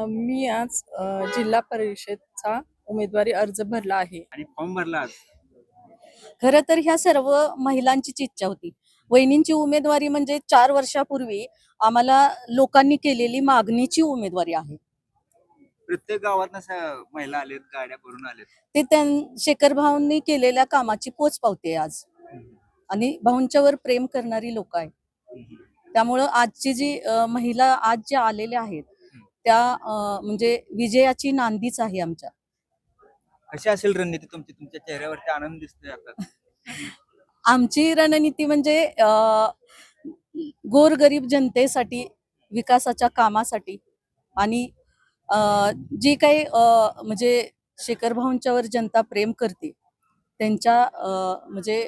मी आज जिल्हा परिषदचा उमेदवारी अर्ज भरला आहे. आणि फॉर्म भरला आज. खरं तर ह्या सर्व महिलांचीच इच्छा होती. वहिनींची उमेदवारी म्हणजे 4 वर्षापूर्वी आम्हाला लोकांनी केलेली मागणीची उमेदवारी आहे. प्रत्येक गावात महिला आलेत, गाड्या भरून आलेत. ते शेखर भाऊंनी केलेल्या कामाची पोचपावती आहे आज. आणि भाऊंच्यावर प्रेम करणारी लोक आहेत. त्यामुळं आजची जी महिला आज ज्या आलेल्या आहेत त्या म्हणजे विजयाची नांदीच आहे आमच्या. कशी असेल रणनीती तुमची? तुमच्या चेहऱ्यावरती आनंद दिसतोय आता. आमची रणनीती म्हणजे गोरगरीब जनतेसाठी, विकासाच्या कामासाठी आणि जी काही म्हणजे शेखर भाऊंच्यावर जनता प्रेम करते त्यांच्या म्हणजे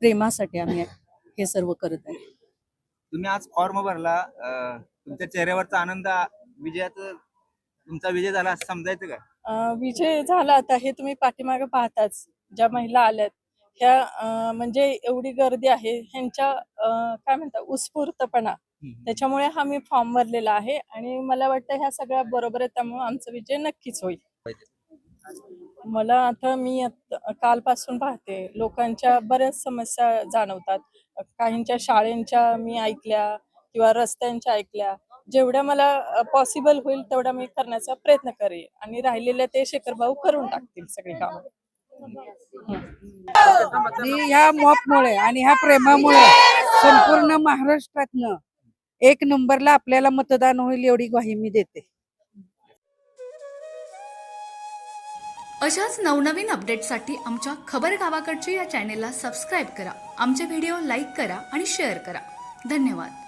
प्रेमासाठी आम्ही हे सर्व करत आहे. तुम्ही आज फॉर्म भरला, तुमच्या चेहऱ्यावरचा आनंद, विजयाचा तुमचा विजय झाला असं समजायचं का? विजय झाला आता हे तुम्ही पाठीमागे पाहताच. ज्या महिला आल्यात ह्या म्हणजे एवढी गर्दी आहे, ह्यांच्या काय म्हणतात उत्स्फूर्तपणा, त्याच्यामुळे हा मी फॉर्म भरलेला आहे आणि मला वाटतं ह्या सगळ्या बरोबर आहे, त्यामुळे आमचा विजय नक्कीच होईल. मला आता मी कालपासून पाहते, लोकांच्या बऱ्याच समस्या जाणवतात. काहींच्या शाळेंच्या मी ऐकल्या किंवा रस्त्यांच्या ऐकल्या. जेवढ्या मला पॉसिबल होईल तेवढा मी करण्याचा प्रयत्न करेन आणि राहिलेले ते शेखर भाऊ करून टाकतील सगळी कामं. ह्या मॉपमुळे आणि ह्या प्रेमामुळे संपूर्ण महाराष्ट्रातनं 1 नंबरला आपल्याला मतदान होईल एवढी ग्वाही मी देते. अशाच नवनवीन अपडेटसाठी आमच्या खबर गावाकडची या चॅनेलला सबस्क्राईब करा. आमचे व्हिडिओ लाईक करा आणि शेअर करा. धन्यवाद.